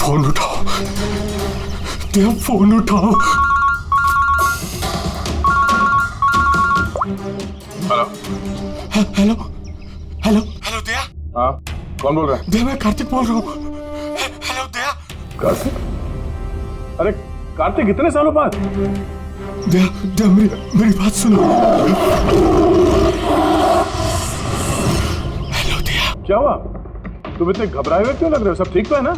Phone उठाओ दिया, phone उठाओ। हेलो हेलो हेलो हेलो दिया। हाँ, कौन बोल रहा है? दिया, मैं कार्तिक बोल रहा हूँ। हेलो दिया। कार्तिक? अरे कार्तिक, इतने सालों बाद? दिया दिया, मेरी बात सुनो। हेलो दिया। क्या हुआ? तुम इतने घबराए हुए क्यों लग रहे हो? सब ठीक तो है ना?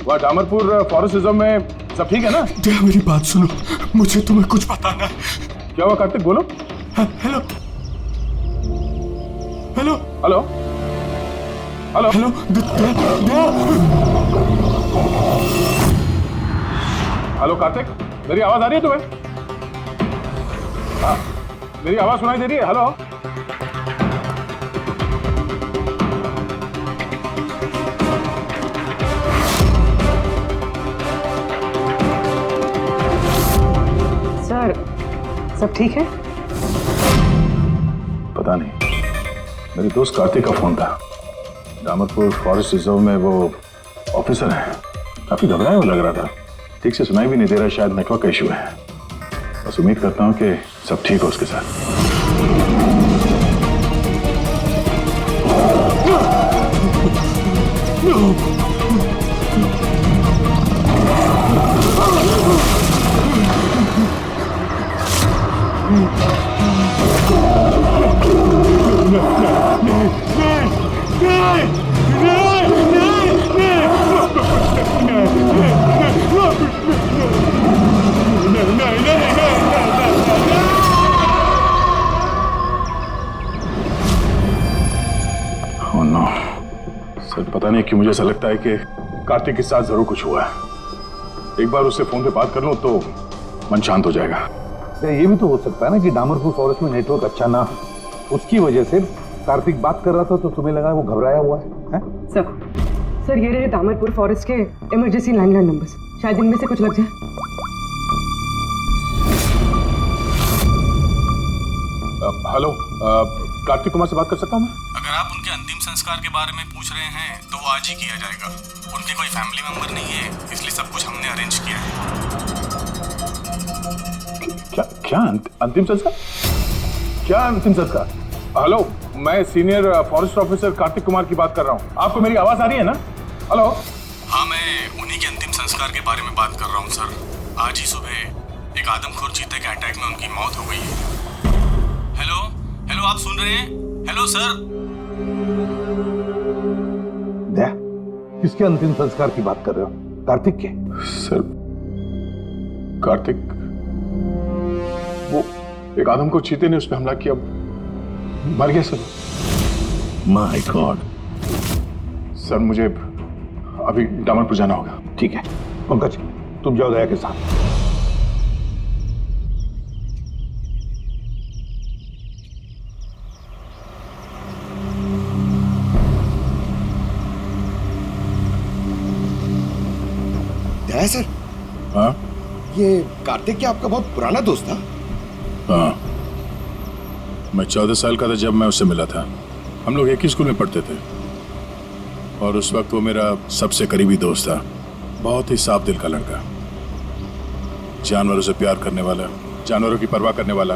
वहाँ डामरपुर फॉरेस्ट रिजर्व में सब ठीक है ना? दिया, मेरी बात सुनो, मुझे तुम्हें कुछ बताना है। क्या हुआ कार्तिक, बोलो। Hello hello hello hello hello दिया। हेलो कार्तिक, मेरी आवाज आ रही है तुम्हें? हाँ, मेरी आवाज सुनाई दे रही है? हेलो सर, सब ठीक है? पता नहीं, मेरे दोस्त कार्तिक का फोन था। डामरपुर फॉरेस्ट रिजर्व में वो ऑफिसर है, काफी घबराया हुआ लग रहा था। ठीक से सुनाई भी नहीं दे रहा, शायद नेटवर्क का इशू है। बस उम्मीद करता हूँ कि सब ठीक हो उसके साथ। Oh no. सर पता नहीं क्यों मुझे ऐसा लगता है कि कार्तिक के साथ जरूर कुछ हुआ है। एक बार उससे फोन पे बात कर लूं तो मन शांत हो जाएगा। ये भी तो हो सकता है ना कि डामरपुर फॉरेस्ट में नेटवर्क अच्छा ना हो, उसकी वजह से कार्तिक बात कर रहा था तो तुम्हें लगा वो घबराया हुआ है? सर ये रहे डामरपुर फॉरेस्ट के इमरजेंसी लैंडलाइन नंबर्स, शायद इनमें से कुछ लग जाए। हेलो, कार्तिक कुमार से बात कर सकता हूँ मैं? अगर आप उनके अंतिम संस्कार के बारे में पूछ रहे हैं तो वो आज ही किया जाएगा। उनके कोई फैमिली मेंबर नहीं है, इसलिए सब कुछ हमने अरेंज किया है। क्या अंतिम संस्कार? क्या अंतिम संस्कार? हेलो, मैं senior forest officer Kartik Kumar की बात कर रहा हूँ। आपको मेरी आवाज आ रही है ना? हेलो। हाँ, मैं उन्हीं के अंतिम संस्कार के बारे में बात कर रहा हूँ सर। आज ही सुबह एक आदमखोर चीते के अटैक में उनकी मौत हो गई है। हेलो हेलो, आप सुन रहे हैं? Hello sir. किसके अंतिम संस्कार की बात कर रहे हो? कार्तिक के? सर कार्तिक, वो एक आदम को चीते ने उस पर हमला किया, मर गया सर। My God. सर मुझे अभी डामरपुर जाना होगा। ठीक है पंकज, तुम जाओ दया के साथ। दया सर। हाँ? ये कार्तिक क्या आपका बहुत पुराना दोस्त था? हाँ, मैं 14 साल का था जब मैं उससे मिला था। हम लोग एक ही स्कूल में पढ़ते थे और उस वक्त वो मेरा सबसे करीबी दोस्त था। बहुत ही साफ दिल का लड़का, जानवरों से प्यार करने वाला, जानवरों की परवाह करने वाला,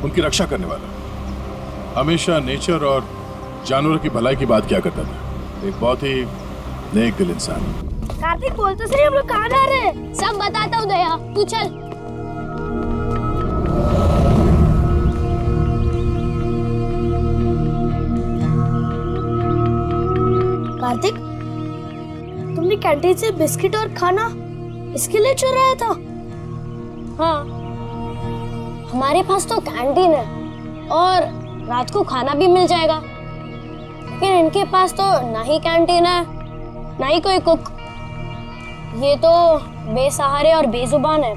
उनकी रक्षा करने वाला। हमेशा नेचर और जानवरों की भलाई की बात किया करता था। एक बहुत ही नेक दिल इंसान। कार्तिक बोल तो सही, हम लोग कहाँ जा रहे हैं? सब बताता हूँ दया, तू चल। कार्तिक, तुमने कैंटीन से बिस्किट और खाना इसके लिए चुराया था? हाँ, हमारे पास तो कैंटीन है और रात को खाना भी मिल जाएगा, लेकिन इनके पास तो ना ही कैंटीन है ना ही कोई कुक। ये तो बेसहारे और बेजुबान है।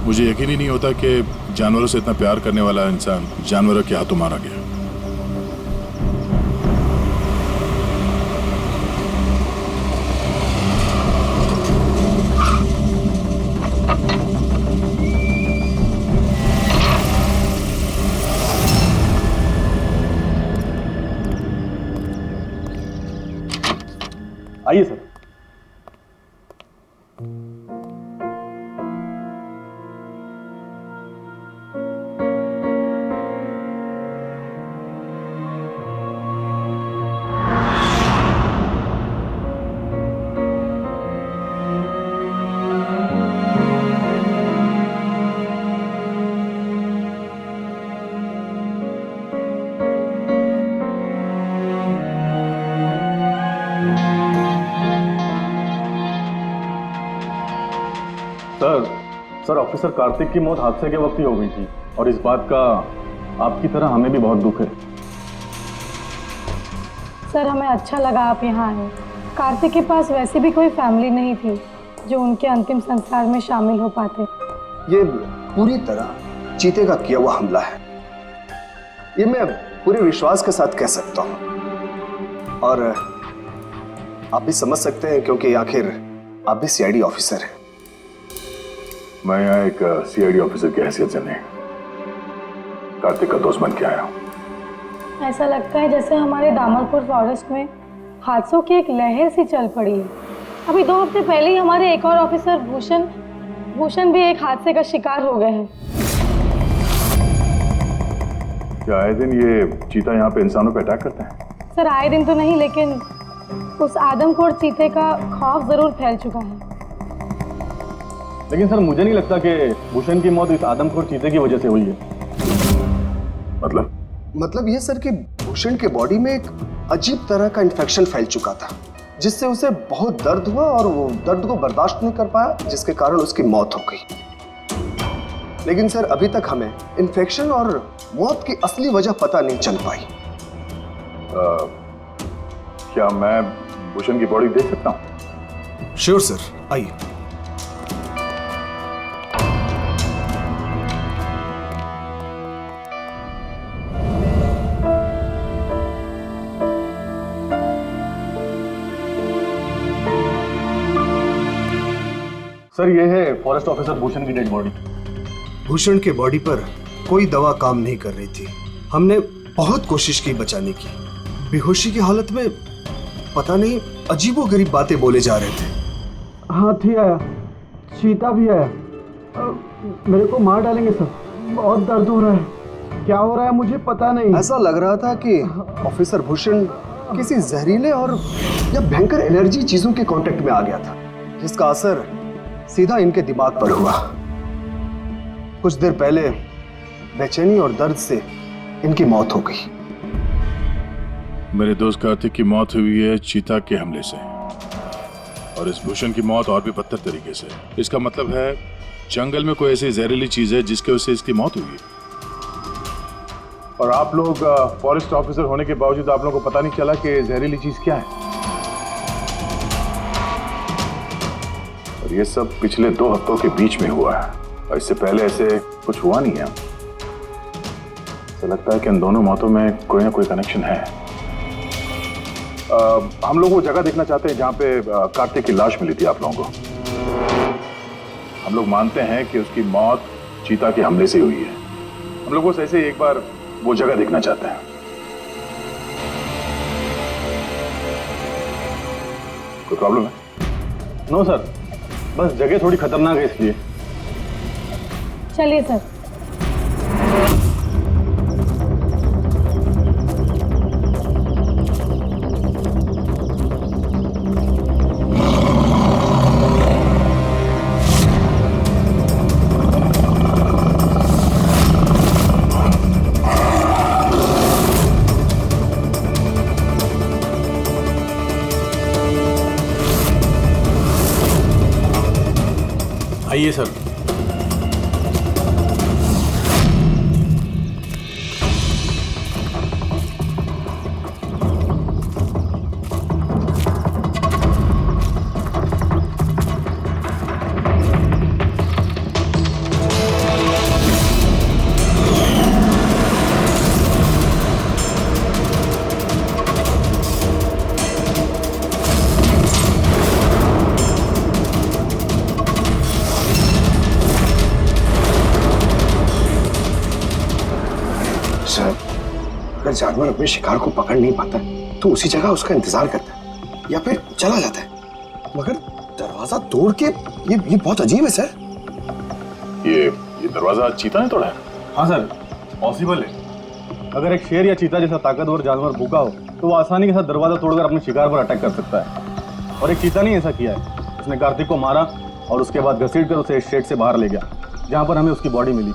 मुझे यकीन ही नहीं होता कि जानवरों से इतना प्यार करने वाला इंसान जानवरों के हाथों मारा गया। आइए सर। सर ऑफिसर कार्तिक की मौत हादसे के वक्त ही हो गई थी और इस बात का आपकी तरह हमें भी बहुत दुख है। सर हमें अच्छा लगा आप यहाँ आए। कार्तिक के पास वैसे भी कोई फैमिली नहीं थी जो उनके अंतिम संस्कार में शामिल हो पाते। ये पूरी तरह चीते का किया हुआ हमला है, ये मैं पूरे विश्वास के साथ कह सकता हूँ। और आप भी समझ सकते हैं क्योंकि आखिर आप भी सीआईडी ऑफिसर हैं। मैं यहाँ एक सीआईडी ऑफिसर की हैसियत से नहीं, कार्तिक का दोस्त बन के आया हूँ। ऐसा लगता है जैसे हमारे दामरपुर फॉरेस्ट में हादसों की एक लहर सी चल पड़ी है। अभी 2 हफ्ते पहले ही हमारे एक और ऑफिसर भूषण भी एक हादसे का शिकार हो गए हैं। क्या आए दिन ये चीता यहाँ पे इंसानों पे अटैक करते हैं? सर आए दिन तो नहीं, लेकिन उस आदमखोर चीते का खौफ जरूर फैल चुका है। लेकिन सर मुझे नहीं लगता कि भूषण की मौत इस आदमखोर चीते की वजह से हुई है। मतलब ये सर कि भूषण के बॉडी में एक अजीब तरह का इन्फेक्शन फैल चुका था, जिससे उसे बहुत दर्द हुआ और वो दर्द को बर्दाश्त नहीं कर पाया, जिसके कारण उसकी मौत हो गई। लेकिन सर अभी तक हमें इन्फेक्शन और मौत की असली वजह पता नहीं चल पाई। क्या मैं भूषण की बॉडी देख सकता हूँ? श्योर सर, आइए। सर ये है फॉरेस्ट ऑफिसर भूषण की डेड बॉडी। भूषण के बॉडी पर कोई दवा काम नहीं कर रही थी। हमने बहुत कोशिश की बचाने की। बेहोशी की हालत में पता नहीं अजीबोगरीब बातें बोले जा रहे थे। हाथी आया, चीता भी आया, मेरे को मार डालेंगे सर, बहुत दर्द हो रहा है। क्या हो रहा है मुझे पता नहीं। ऐसा लग रहा था कि ऑफिसर भूषण किसी जहरीले और या भयंकर एलर्जी चीजों के कांटेक्ट में आ गया था, जिसका असर सीधा इनके दिमाग पर हुआ। कुछ देर पहले बेचैनी और दर्द से इनकी मौत हो गई। मेरे दोस्त कार्तिक की मौत हुई है चीता के हमले से, और इस भूषण की मौत और भी बदतर तरीके से। इसका मतलब है जंगल में कोई ऐसी जहरीली चीज है जिसके वजह से इसकी मौत हुई है। और आप लोग फॉरेस्ट ऑफिसर होने के बावजूद आप लोगों को पता नहीं चला कि जहरीली चीज क्या है। और ये सब पिछले 2 हफ्तों के बीच में हुआ है, और इससे पहले ऐसे कुछ हुआ नहीं है। ऐसा लगता है कि इन दोनों मौतों में कोई ना कोई कनेक्शन है। हम लोग वो जगह देखना चाहते हैं जहां पे कार्तिक की लाश मिली थी आप लोगों को। हम लोग मानते हैं कि उसकी मौत चीता के हमले से हुई है। हम लोग बस ऐसे एक बार वो जगह देखना चाहते हैं। कोई प्रॉब्लम है? नो सर, बस जगह थोड़ी खतरनाक है इसलिए। चलिए सर। आइए सर। अगर जानवर अपने शिकार को पकड़ नहीं पाता तो उसी जगह उसका इंतजार करता है। या फिर चला जाता है, मगर दरवाजा तोड़ के ये बहुत अजीब है सर। ये दरवाजा चीता ने तोड़ा है? हाँ सर, पॉसिबल है। अगर एक शेर या चीता जैसा ताकतवर जानवर भूखा हो तो वो आसानी के साथ दरवाजा तोड़कर अपने शिकार पर अटैक कर सकता है। और एक चीता ने ऐसा किया है, उसने कार्तिक को मारा और उसके बाद घसीटकर उसे शेड से बाहर ले गया, जहाँ पर हमें उसकी बॉडी मिली।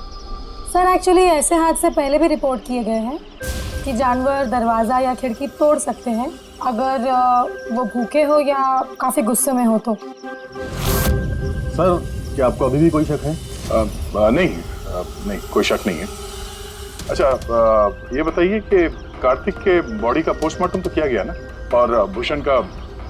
सर एक्चुअली ऐसे हादसे पहले भी रिपोर्ट किए गए हैं कि जानवर दरवाज़ा या खिड़की तोड़ सकते हैं अगर वो भूखे हो या काफ़ी गुस्से में हो तो। सर, क्या आपको अभी भी कोई शक है? नहीं, कोई शक नहीं है। अच्छा, ये बताइए कि कार्तिक के बॉडी का पोस्टमार्टम तो किया गया ना, और भूषण का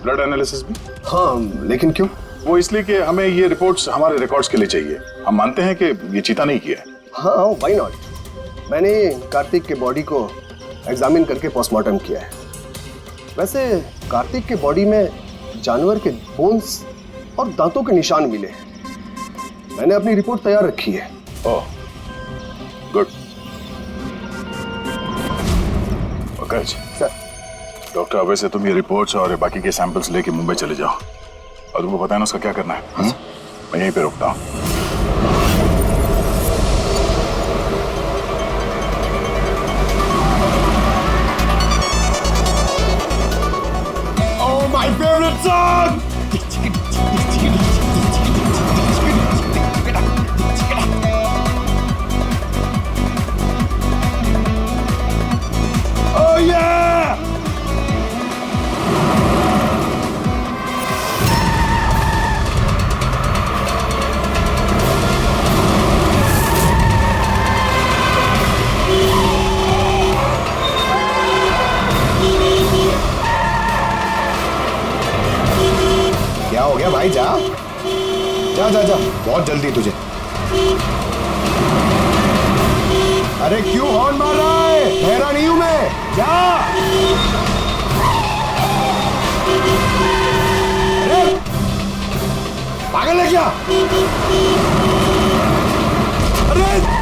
ब्लड एनालिसिस भी? हाँ, लेकिन क्यों? वो इसलिए कि हमें ये रिपोर्ट्स हमारे रिकॉर्ड्स के लिए चाहिए। हम मानते हैं कि ये चीता नहीं किया है। हाँ, व्हाई नॉट। मैंने कार्तिक के बॉडी को एग्जामिन करके पोस्टमार्टम किया है। वैसे कार्तिक के बॉडी में जानवर के बोन्स और दांतों के निशान मिले हैं। मैंने अपनी रिपोर्ट तैयार रखी है। ओह, गुड। Okay sir. डॉक्टर, अब से तुम ये रिपोर्ट्स और बाकी के सैंपल्स लेके मुंबई चले जाओ, और तुमको पता है ना उसका क्या करना है। मैं यहीं पे रुकता हूँ। Oh, my favorite song! Oh yeah! क्या हो गया भाई? जा जा जा जा, बहुत जल्दी तुझे। अरे क्यों हॉर्न मार रहा है? ठहरा नहीं हूं मैं, जा। अरे पागल है क्या? अरे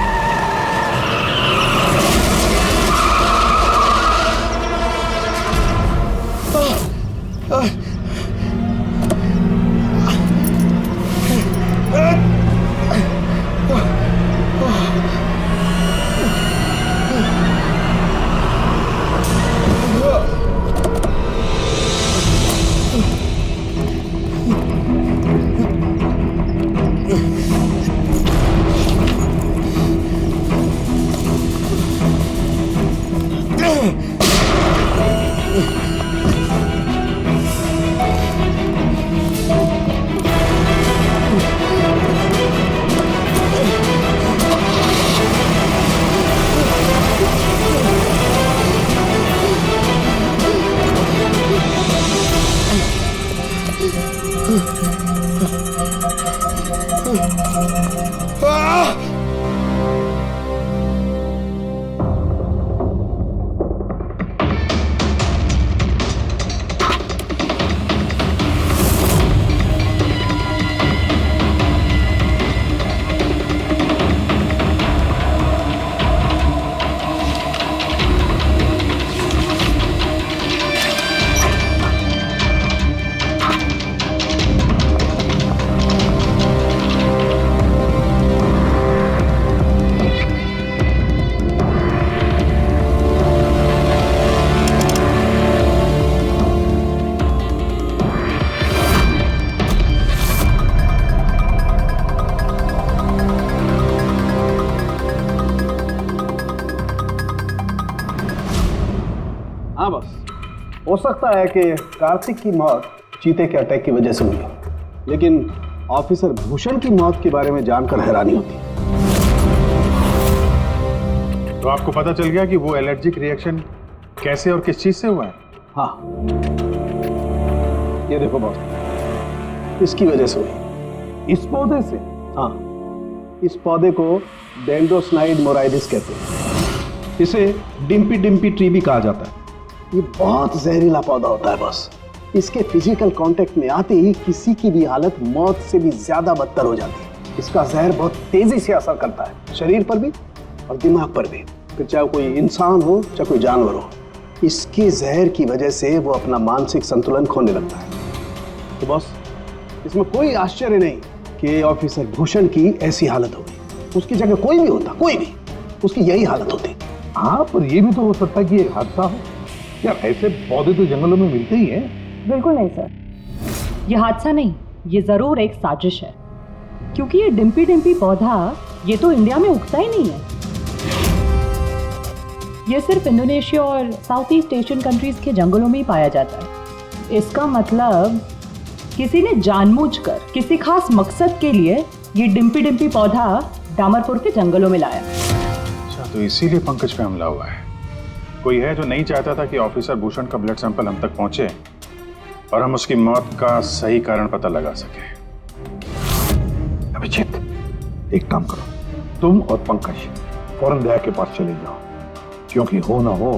हाँ बस, हो सकता है कि कार्तिक की मौत चीते के अटैक की वजह से हुई, लेकिन ऑफिसर भूषण की मौत के बारे में जानकर हैरानी होती। तो आपको पता चल गया कि वो एलर्जिक रिएक्शन कैसे और किस चीज से हुआ है? हाँ, ये देखो बॉस, इसकी वजह से हुई। इस पौधे से? हाँ, इस पौधे को डेंड्रोस्नाइड मोराइडिस कहते हैं। इसे डिम्पी डिम्पी ट्री भी कहा जाता है। ये बहुत जहरीला पौधा होता है बॉस। इसके फिजिकल कांटेक्ट में आते ही किसी की भी हालत मौत से भी ज्यादा बदतर हो जाती है। इसका जहर बहुत तेजी से असर करता है, शरीर पर भी और दिमाग पर भी, फिर चाहे कोई इंसान हो चाहे कोई जानवर हो। इसके जहर की वजह से वो अपना मानसिक संतुलन खोने लगता है। तो बॉस, इसमें कोई आश्चर्य नहीं कि ऑफिसर भूषण की ऐसी हालत हो गई। उसकी जगह कोई भी होता, कोई भी, उसकी यही हालत होती। हाँ, पर ये भी तो हो सकता है कि एक हादसा हो। यार ऐसे पौधे तो जंगलों में मिलते ही हैं। बिल्कुल नहीं सर, ये हादसा नहीं, ये जरूर एक साजिश है, क्योंकि ये डिम्पी डिम्पी पौधा ये तो इंडिया में उगता ही नहीं है। ये सिर्फ इंडोनेशिया और साउथ ईस्ट एशियन कंट्रीज के जंगलों में ही पाया जाता है। इसका मतलब किसी ने जानबूझकर किसी खास मकसद के लिए ये डिम्पी डिम्पी पौधा डामरपुर के जंगलों में लाया। अच्छा, तो इसीलिए पंकज पे हमला हुआ है। कोई है जो नहीं चाहता था कि ऑफिसर भूषण का ब्लड सैंपल हम तक पहुंचे और हम उसकी मौत का सही कारण पता लगा सके। अभिजीत, एक काम करो, तुम और पंकज फौरन दया के पास चले जाओ, क्योंकि हो ना हो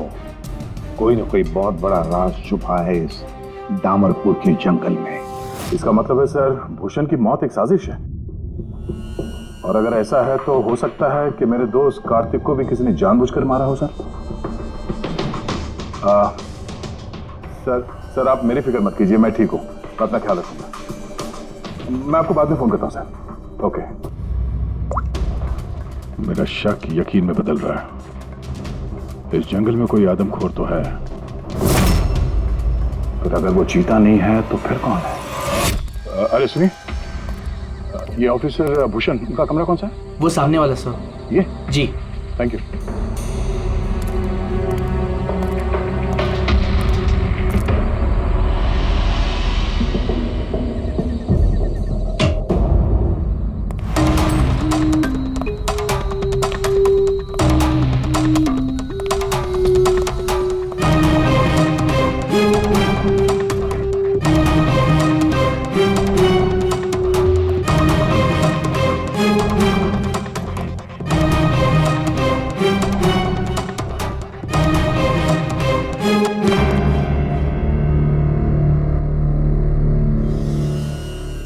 कोई ना कोई बहुत बड़ा राज छुपा है इस डामरपुर के जंगल में। इसका मतलब है सर, भूषण की मौत एक साजिश है, और अगर ऐसा है तो हो सकता है कि मेरे दोस्त कार्तिक को भी किसी ने जानबूझकर मारा हो। सर आप मेरी फिक्र मत कीजिए, मैं ठीक हूँ, मैं अपना ख्याल रखूंगा। मैं आपको बाद में फोन करता हूँ सर। ओके। मेरा शक यकीन में बदल रहा है। इस जंगल में कोई आदमखोर तो है, फिर अगर वो चीता नहीं है तो फिर कौन है? अरे सुनिए, ये ऑफिसर भूषण का कमरा कौन सा है? वो सामने वाला सर। ये जी, थैंक यू।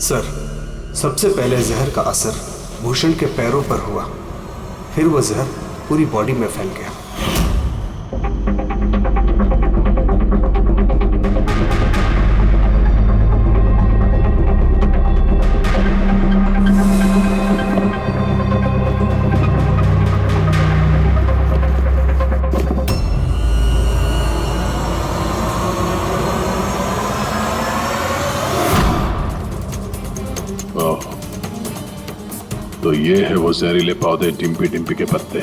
सर, सबसे पहले जहर का असर भूषण के पैरों पर हुआ, फिर वो जहर पूरी बॉडी में फैल गया। तो ये है वो जहरीले पौधे डिम्पी डिम्पी के पत्ते,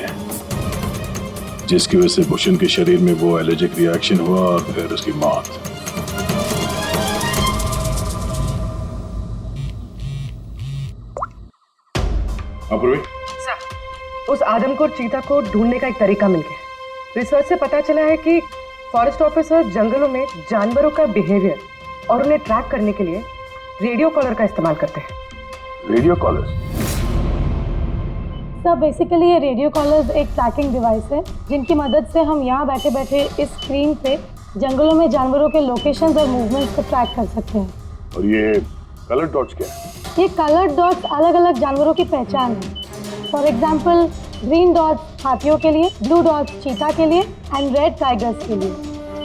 जिसकी वजह से भूषण के शरीर में वो एलर्जिक रिएक्शन हुआ और फिर उसकी मौत। अपूर्वी, सर, उस आदमखोर चीता को ढूंढने का एक तरीका मिल गया। रिसर्च से पता चला है कि फॉरेस्ट ऑफिसर जंगलों में जानवरों का बिहेवियर और उन्हें ट्रैक करने के लिए रेडियो कॉलर का इस्तेमाल करते हैं। Radio collar? सर बेसिकली ये रेडियो कॉलर्स एक ट्रैकिंग डिवाइस है, जिनकी मदद से हम यहाँ बैठे बैठे इस स्क्रीन पे जंगलों में जानवरों के लोकेशंस और मूवमेंट्स को ट्रैक कर सकते हैं। और ये कलर डॉट्स क्या है? ये कलर डॉट्स अलग अलग जानवरों की पहचान है। फॉर एग्जाम्पल, ग्रीन डॉट्स हाथियों के लिए, ब्लू डॉट्स चीता के लिए एंड रेड टाइगर्स के लिए।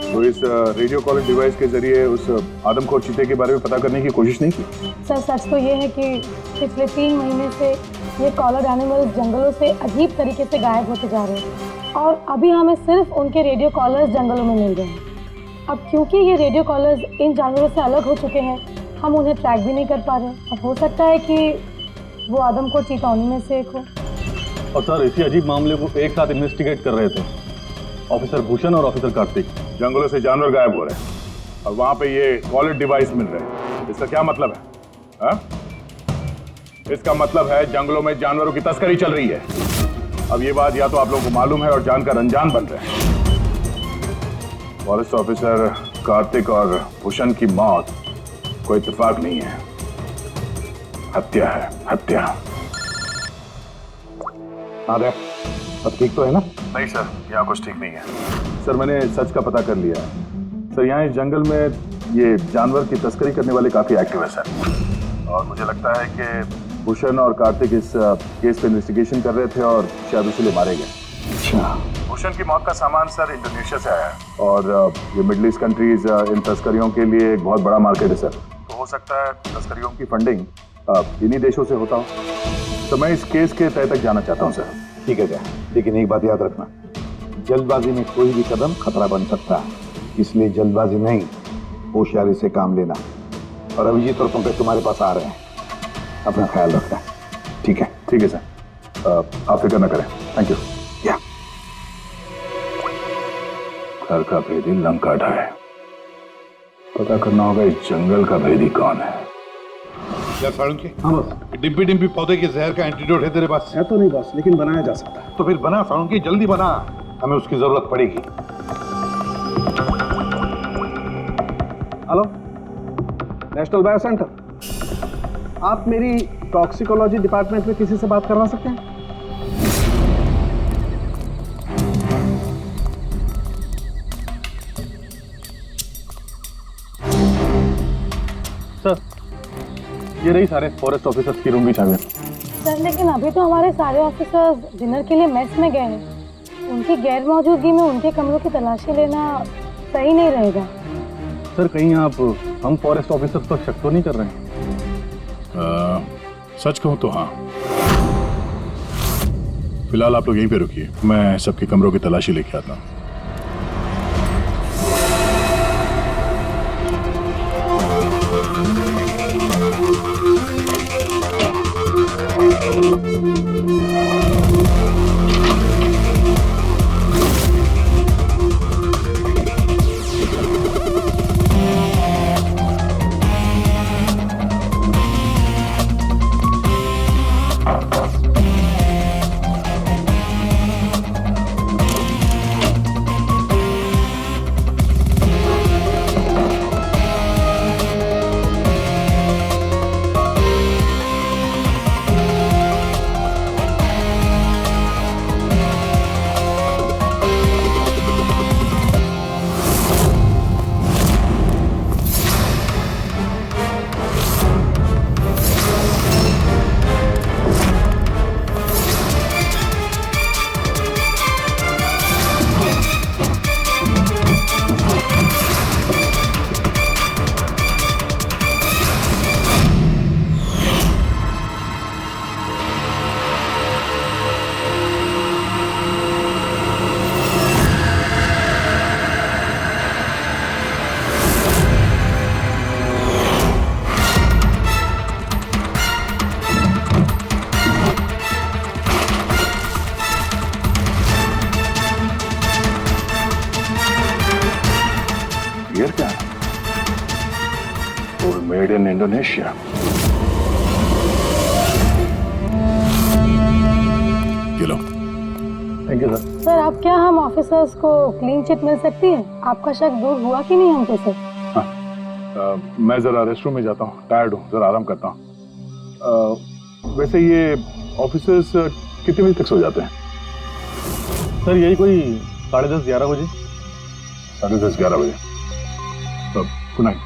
तो इस रेडियो कॉलर डिवाइस के जरिए उस आदमखोर चीते के बारे में पता करने की कोशिश नहीं की? सर सच तो ये है कि पिछले 3 महीने से ये कॉलर एनिमल्स जंगलों से अजीब तरीके से गायब होते जा रहे हैं, और अभी हमें सिर्फ उनके रेडियो कॉलर्स जंगलों में मिल रहे हैं। अब क्योंकि ये रेडियो कॉलर्स इन जानवरों से अलग हो चुके हैं, हम उन्हें ट्रैक भी नहीं कर पा रहे। अब हो सकता है कि वो आदमखोर चीता उन्हीं में से एक हो। और सर, इसी अजीब मामले को एक साथ इन्वेस्टिगेट कर रहे थे ऑफिसर भूषण और ऑफिसर कार्तिक। जंगलों से जानवर गायब हो रहे हैं और वहां पे ये कॉलर डिवाइस मिल रहे हैं। इसका क्या मतलब है? हा? इसका मतलब है जंगलों में जानवरों की तस्करी चल रही है। अब ये बात या तो आप लोगों को मालूम है और जानकर अनजान बन रहे हैं। फॉरेस्ट ऑफिसर कार्तिक और भूषण की मौत कोई इत्तेफाक नहीं है, हत्या है, हत्या। अरे अब ठीक तो है ना? नहीं सर, यहाँ कुछ ठीक नहीं है। सर मैंने सच का पता कर लिया है। सर यहाँ इस जंगल में ये जानवर की तस्करी करने वाले काफी एक्टिव है सर, और मुझे लगता है कि भूषण और कार्तिक इस केस पे इन्वेस्टिगेशन कर रहे थे और शायद इसीलिए मारे गए। अच्छा, भूषण की मौत का सामान सर इंडोनेशिया से आया है और ये मिडिल ईस्ट कंट्रीज इन तस्करियों के लिए एक बहुत बड़ा मार्केट है सर। तो हो सकता है तस्करियों की फंडिंग इन्हीं देशों से होता हो। तो मैं इस केस के तह तक जाना चाहता हूँ सर। ठीक है क्या, लेकिन एक बात याद रखना, जल्दबाजी में कोई भी कदम खतरा बन सकता है, इसलिए जल्दबाजी नहीं, होशियारी से काम लेना। और अभिजीत और पंकज तुम्हारे पास आ रहे हैं, अपना ख्याल रखना। ठीक है? ठीक है सर, आप फिक्र न करें। Thank you. या घर का भेदी लंका ढाए, पता करना होगा इस जंगल का भेदी कौन है। क्या साळुंके? हाँ बस। डिम्पी डिम्पी पौधे के जहर का एंटीडोट है तेरे पास? है तो नहीं बस, लेकिन बनाया जा सकता है। तो फिर बना साळुंके, जल्दी बना, हमें उसकी जरूरत पड़ेगी। हेलो, नेशनल बायो सेंटर, आप मेरी टॉक्सिकोलॉजी डिपार्टमेंट में किसी से बात करवा सकते हैं? सर ये रही सारे फॉरेस्ट ऑफिसर्स की रूम की चाबियां। सर लेकिन अभी तो हमारे सारे ऑफिसर्स डिनर के लिए मेस में गए हैं, उनकी गैर मौजूदगी में उनके कमरों की तलाशी लेना सही नहीं रहेगा। सर कहीं आप हम फॉरेस्ट ऑफिसर्स पर शक तो नहीं कर रहे हैं? सच कहूँ तो हाँ। फिलहाल आप लोग यहीं पे रुकिए, मैं सबके कमरों की तलाशी लेके आता हूँ। ये क्या है? और मेड इन इंडोनेशिया। ये लो। Thank you sir. सर अब क्या हम ऑफिसर्स को क्लीन चिट मिल सकती है? आपका शक दूर हुआ कि नहीं हमको सर? मैं जरा रेस्टरूम में जाता हूँ, टायर्ड हूँ, जरा आराम करता हूँ। वैसे ये ऑफिसर्स कितने बजे तक सो जाते हैं? सर यही कोई 10:30-11 बजे। 10:30-11 बजे। Good night.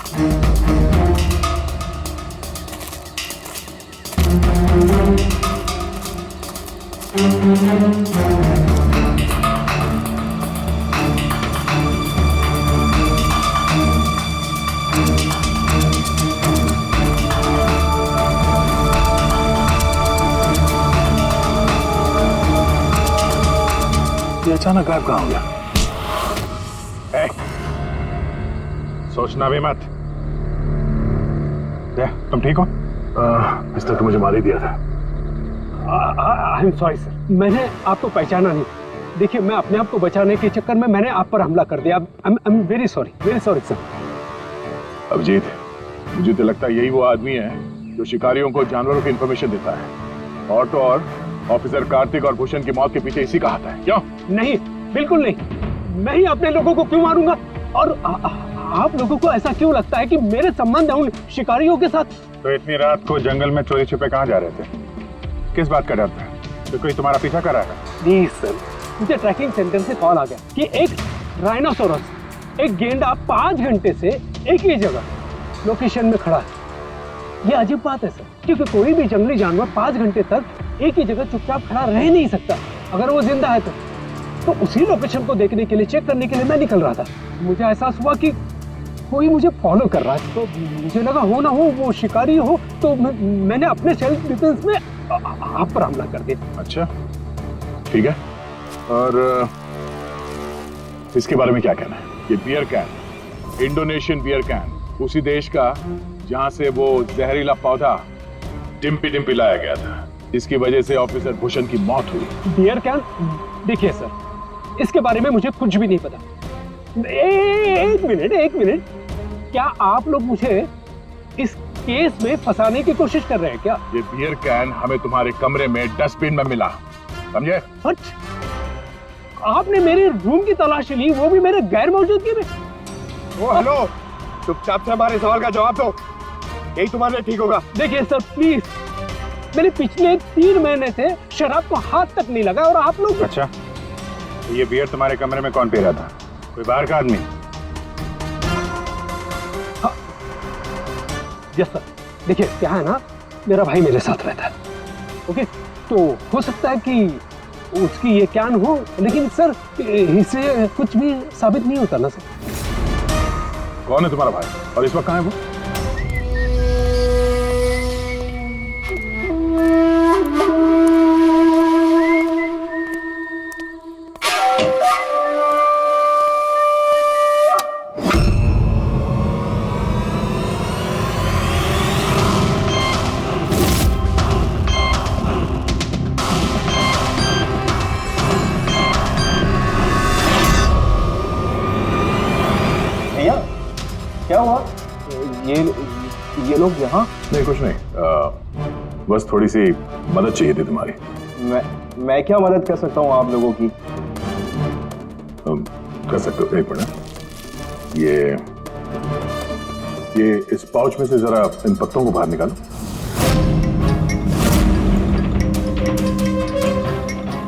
ये अचानक गायब कहाँ हो गया? सोचना भी मत। तुम ठीक हो? मिस्टर तो मुझे मार ही दिया था। आई एम सॉरी सर, मैंने आपको पहचाना नहीं। देखिए, मैं अपने आप को बचाने के चक्कर में मैंने आप पर हमला कर दिया। I am very sorry sir. Abhijit, मुझे तो लगता है यही वो आदमी है जो शिकारियों को जानवरों की इंफॉर्मेशन देता है। और तो और ऑफिसर कार्तिक और भूषण की मौत के पीछे इसी का हाथ है। क्यों? नहीं, बिल्कुल नहीं। मैं ही अपने लोगों को क्यों मारूंगा? और आप लोगों को ऐसा क्यों लगता है कि मेरे संबंध है उन शिकारियों के साथ? तो इतनी रात को जंगल में चोरी छिपे कहाँ जा रहे थे? किस बात का डर था? तो कोई तुम्हारा पीछा कर रहा है? प्लीज सर, मुझे ट्रैकिंग सेंटर से कॉल आ गया कि एक राइनोसोरस, एक गेंडा 5 घंटे से एक ही जगह लोकेशन में खड़ा है। ये अजीब बात है सर, क्योंकि कोई भी जंगली जानवर 5 घंटे तक एक ही जगह चुपचाप खड़ा रह नहीं सकता। अगर वो जिंदा है तो उसी लोकेशन को देखने के लिए, चेक करने के लिए मैं निकल रहा था। मुझे एहसास हुआ कि कोई मुझे फॉलो कर रहा है, तो मुझे लगा हो ना हो वो शिकारी हो, तो मैंने अपने सेल्फ डिफेंस में आप पर हमला कर दिया। अच्छा, ठीक है। और इसके बारे में क्या कहना है? ये beer can, Indonesian beer can, उसी देश का जहां से वो जहरीला पौधा डिम्पी डिम्पी लाया गया था, जिसकी वजह से ऑफिसर भूषण की मौत हुई। Beer can? देखिए सर, इसके बारे में मुझे कुछ भी नहीं पता। एक मिनट, क्या आप लोग मुझे इस केस में फंसाने की कोशिश कर रहे हैं क्या? ये बियर कैन हमें तुम्हारे कमरे में डस्टबिन में मिला, समझे? आपने मेरे रूम की तलाशी ली, वो भी मेरे गैर मौजूदगी में। ओ हेलो, चुपचाप से हमारे सवाल का जवाब दो, यही तुम्हारे लिए ठीक होगा। देखिए सर प्लीज, मैंने पिछले 3 महीने से शराब को हाथ तक नहीं लगा और आप लोग। अच्छा, ये बियर तुम्हारे कमरे में कौन पी रहा था? कोई बाहर का आदमी? Yes sir. देखिए क्या है ना, मेरा भाई मेरे साथ रहता है, ओके? तो हो सकता है कि उसकी ये कैन हो, लेकिन सर इससे कुछ भी साबित नहीं होता ना सर। कौन है तुम्हारा भाई और इस वक्त कहाँ है वो? क्या हुआ? ये लोग यहाँ? नहीं, कुछ नहीं, बस थोड़ी सी मदद चाहिए थी तुम्हारी। मैं क्या मदद कर सकता हूँ आप लोगों की? कर सकते हो। एक मिनट, ये इस पाउच में से जरा इन पत्तों को बाहर निकालो।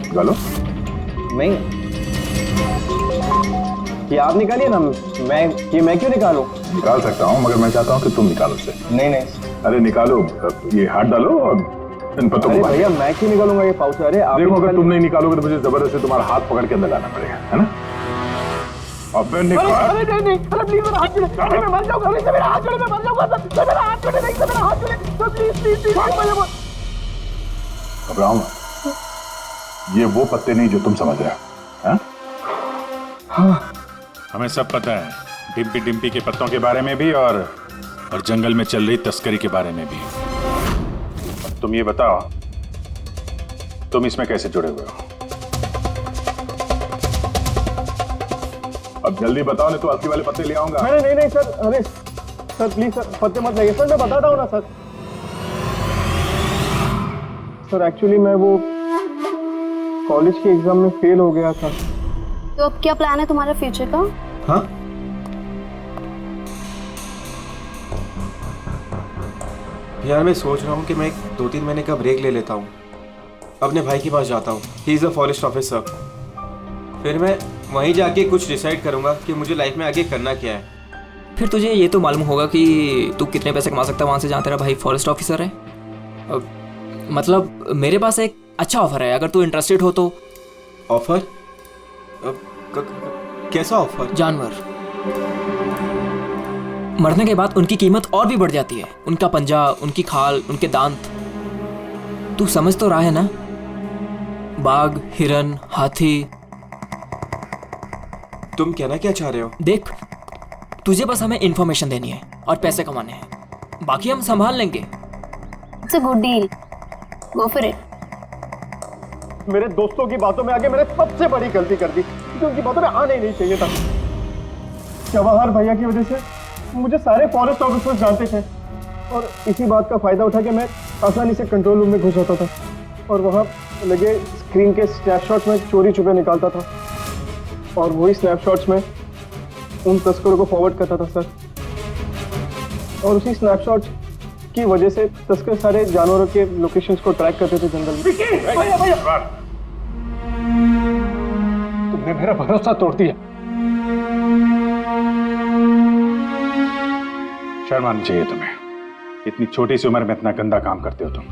निकालो। नहीं, ये आप निकालिए ना, मैं क्यों निकालूं? निकाल सकता हूँ, मगर मैं चाहता हूँ कि तुम निकालो इसे। नहीं। अरे निकालो, ये हाथ डालो और इन पत्तों को। भैया मैं क्यों निकालूंगा ये पाउच? अरे आप देखो, अगर तुम नहीं निकालोगे तो मुझे जबरदस्ती तुम्हारा हाथ पकड़ के अंदर लाना पड़ेगा, है ना? अबे निकाल। अरे नहीं, अरे प्लीज मेरा हाथ छोड़े, मैं मर जाऊंगा, अरे मेरा हाथ छोड़े, मैं मर जाऊंगा सर, मेरा हाथ छोड़े, नहीं मेरा हाथ छोड़े, प्लीज। घबराओ मत, ये वो पत्ते नहीं जो तुम समझ रहे हो। हाँ, हमें सब पता है, डिम्पी डिम्पी के पत्तों के बारे में भी और जंगल में चल रही तस्करी के बारे में भी। तुम ये बताओ, तुम इसमें कैसे जुड़े हुए हो? अब जल्दी बताओ, नहीं तो असली वाले पत्ते ले आऊंगा। नहीं सर, अरे सर प्लीज सर, पत्ते मत लगाइए सर, मैं बताता हूँ ना सर। सर एक्चुअली मैं वो कॉलेज के एग्जाम में फेल हो गया था। तो अब क्या प्लान है तुम्हारा फ्यूचर का? हाँ, यार मैं सोच रहा हूँ कि मैं 2-3 महीने का ब्रेक ले लेता हूँ, अपने भाई के पास जाता हूँ, he is a forest officer. फिर मैं वहीं जाके कुछ डिसाइड करूँगा कि मुझे लाइफ में आगे करना क्या है। फिर तुझे ये तो मालूम होगा कि तू कितने पैसे कमा सकता है वहाँ से जहाँ तेरा भाई फॉरेस्ट ऑफिसर है। मतलब मेरे पास एक अच्छा ऑफर है, अगर तू इंटरेस्टेड हो तो। ऑफर? कैसा ऑफर? जानवर मरने के बाद उनकी कीमत और भी बढ़ जाती है, उनका पंजा, उनकी खाल, उनके दांत। तू समझ तो रहा है ना? बाघ, हिरन, हाथी। तुम कहना क्या चाह रहे हो? देख, तुझे बस हमें इंफॉर्मेशन देनी है और पैसे कमाने हैं, बाकी हम संभाल लेंगे। It's a good deal, go for it. मेरे दोस्तों की बातों में आके मैंने सबसे बड़ी गलती कर दी, क्योंकि उनकी बातों में आना ही नहीं चाहिए था। जवाहर भैया की वजह से मुझे सारे फॉरेस्ट ऑफिसर्स जानते थे और इसी बात का फायदा उठा के मैं आसानी से कंट्रोल रूम में घुस जाता था और वहाँ लगे स्क्रीन के स्नैपशॉट्स में चोरी छुपे निकालता था और वही स्नैपशॉट्स में उन तस्करों को फॉरवर्ड करता था सर। और उसी स्नैपशॉट्स की वजह से तस्कर सारे जानवरों के लोकेशंस को ट्रैक करते थे जंगल में। तुमने मेरा भरोसा तोड़ दिया। शर्म आनी चाहिए तुम्हें, इतनी छोटी सी उम्र में इतना गंदा काम करते हो तुम।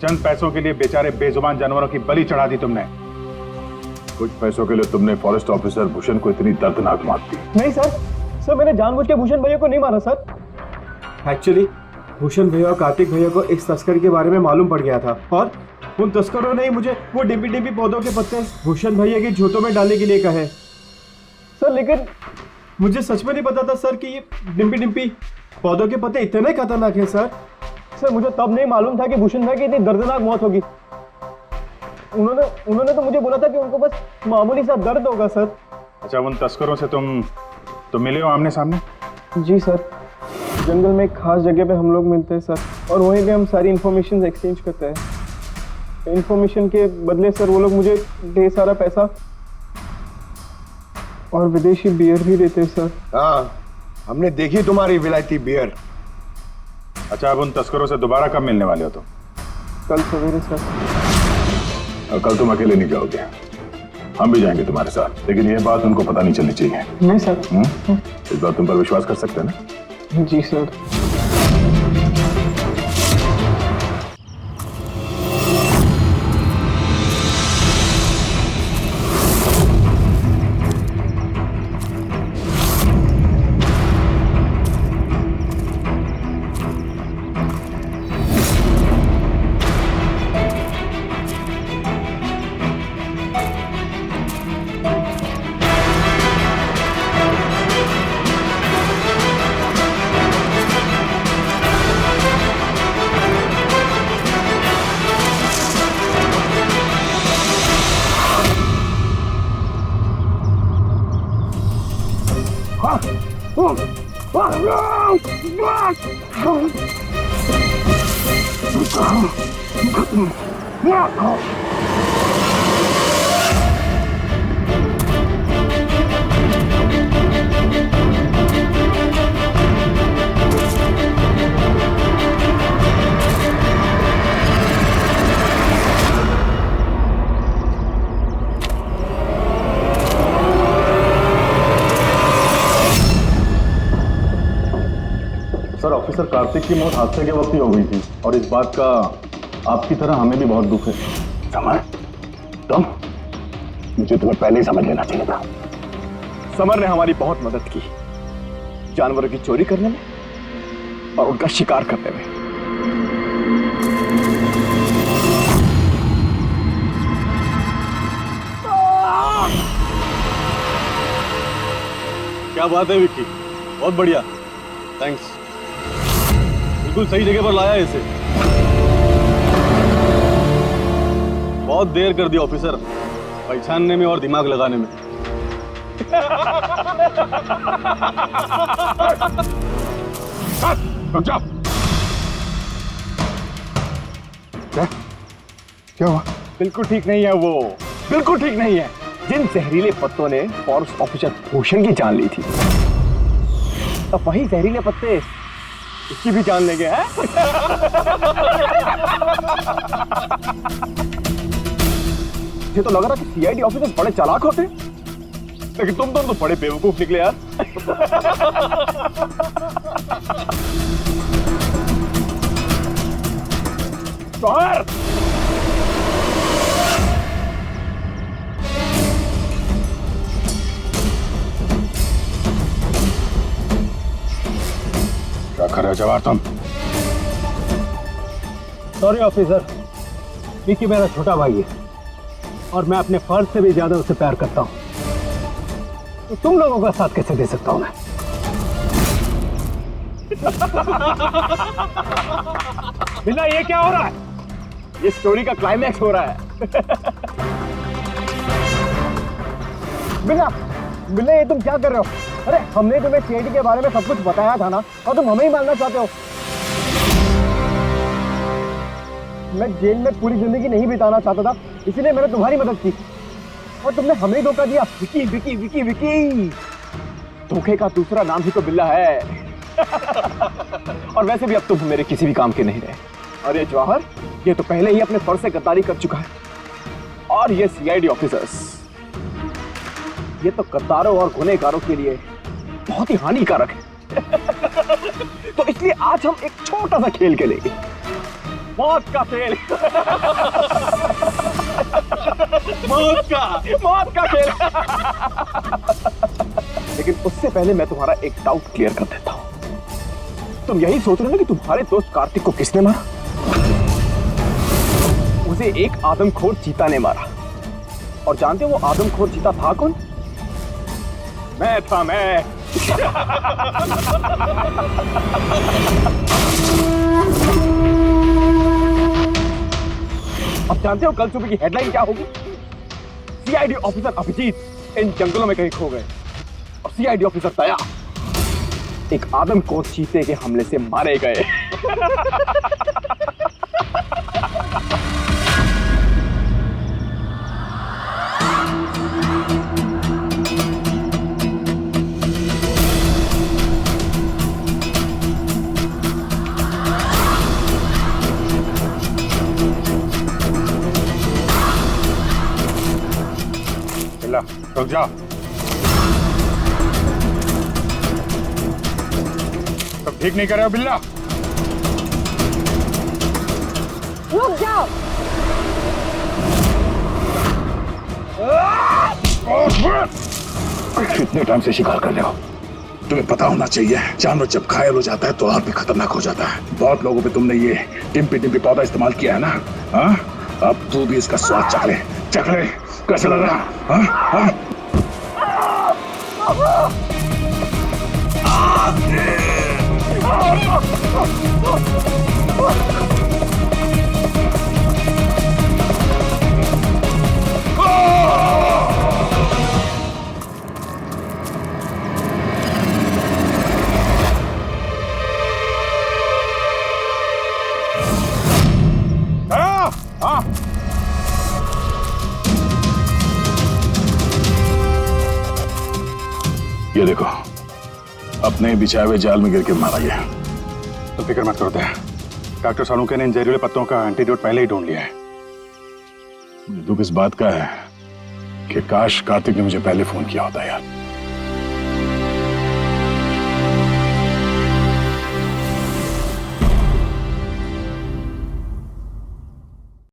चंद पैसों के लिए बेचारे बेजुबान जानवरों की बलि चढ़ा दी तुमने। कुछ पैसों के लिए तुमने फॉरेस्ट ऑफिसर भूषण को इतनी दर्दनाक मार दी। नहीं सर मैंने जानबूझ के भूषण भैया को नहीं मारा सर। एक्चुअली भूषण भैया और कार्तिक भैया को इस तस्कर के बारे में मालूम पड़ गया था और उन तस्करों ने ही मुझे वो डिम्पी डिम्पी पौधों के पत्ते भूषण भैया के जूतों में डालने के लिए कहे। सर लेकिन मुझे सच में नहीं पता था सर कि ये डिम्पी डिम्पी पौधों के पत्ते इतने खतरनाक हैं सर। सर मुझे तब नहीं मालूम था कि भूषण भाई की इतनी दर्दनाक मौत होगी। उन्होंने तो मुझे बोला था कि उनको बस मामूली सा दर्द होगा सर। अच्छा, उन तस्करों से तुम मिले हो आमने सामने? जी सर, जंगल में एक खास जगह पे हम लोग मिलते हैं सर और वहीं पे हम सारी इन्फॉर्मेशन एक्सचेंज करते हैं। इन्फॉर्मेशन के बदले सर वो लोग मुझे ढेर सारा पैसा और विदेशी बियर भी देते हैं सर। हाँ, हमने देखी तुम्हारी विलायती बियर। अच्छा, अब उन तस्करों से दोबारा कब मिलने वाले हो तुम? कल सवेरे सर। और कल तुम अकेले नहीं जाओगे, हम भी जाएंगे तुम्हारे साथ, लेकिन ये बात उनको पता नहीं चलनी चाहिए। नहीं सर। इस बात तुम पर विश्वास कर सकते हैं ना? जी सर। सर, ऑफिसर कार्तिक की मौत हादसे के वक्त ही हो गई थी और इस बात का आपकी तरह हमें भी बहुत दुख है। समर, तुम, मुझे तुम्हें पहले ही समझ लेना चाहिए था। समर ने हमारी बहुत मदद की, जानवरों की चोरी करने में और उनका शिकार करने में। क्या बात है विक्की, बहुत बढ़िया, थैंक्स। बिल्कुल सही जगह पर लाया इसे। बहुत देर कर दी ऑफिसर, पहचानने में और दिमाग लगाने में। क्या हुआ? बिल्कुल ठीक नहीं है वो, बिल्कुल ठीक नहीं है। जिन जहरीले पत्तों ने फॉरेस्ट ऑफिसर भूषण की जान ली थी, अब वही जहरीले पत्ते इसकी भी जान लेंगे हैं? मुझे तो लग रहा कि सीआईडी ऑफिसर बड़े चालाक होते हैं। लेकिन तुम दोनों तो बड़े बेवकूफ निकले यार। बाहर क्या कर रहे हो जवाहर तुम? सॉरी ऑफिसर, विकी मेरा छोटा भाई है और मैं अपने फर्ज से भी ज्यादा उससे प्यार करता हूं, तो तुम लोगों का साथ कैसे दे सकता हूं मैं? बिना ये क्या हो रहा है? ये स्टोरी का क्लाइमैक्स हो रहा है। बिना बिना ये तुम क्या कर रहे हो? अरे हमने तुम्हें सीआईडी के बारे में सब कुछ बताया था ना, और तुम हमें ही मारना चाहते हो। मैं जेल में पूरी जिंदगी नहीं बिताना चाहता था, इसीलिए मैंने तुम्हारी मदद की और तुमने हमें ही धोखा दिया। विकी विकी विकी विकी, धोखे का दूसरा नाम ही तो बिल्ला है। और वैसे भी अब तुम मेरे किसी भी काम के नहीं रहे। अरे जवाहर, ये तो पहले ही अपने फर्ज से गद्दारी कर चुका है, और ये सीआईडी ऑफिसर्स, ये तो गद्दारों और गुनहगारों के लिए बहुत ही हानिकारक है। तो इसलिए आज हम एक छोटा सा खेल खेलेंगे, मौत का खेल। मौत का खेल। लेकिन उससे पहले मैं तुम्हारा एक डाउट क्लियर कर देता हूं। तुम यही सोच रहे हो ना कि तुम्हारे दोस्त कार्तिक को किसने मारा? उसे एक आदमखोर चीता ने मारा। और जानते हो वो आदमखोर चीता था कौन? मैं था, मैं। अब जानते हो कल सुबह की हेडलाइन क्या होगी? सीआईडी ऑफिसर अभिजीत इन जंगलों में कहीं खो गए और सीआईडी ऑफिसर दया एक आदमखोर चीते के हमले से मारे गए। रुक जाओ। तुम ठीक नहीं कर रहे हो बिल्ला? रुक जाओ। कितने टाइम से शिकार कर रहे हो? तुम्हें पता होना चाहिए, जानवर जब घायल हो जाता है तो और भी खतरनाक हो जाता है। बहुत लोगों पे तुमने ये टिम्पी टिम्पी पौधा इस्तेमाल किया है ना? हाँ, अब तू भी इसका स्वाद चख ले। चख ले, कैसा लग रहा? हाँ हाँ। ये देखो, अपने बिछाए हुए जाल में गिर के मारा गया। तो फिक्र मत करो दया, डॉक्टर सालुंके ने इन जहरीले पत्तों का एंटीडोट पहले ही ढूंढ लिया है। मुझे दुख इस बात का है कि काश कार्तिक ने मुझे पहले फोन किया होता यार।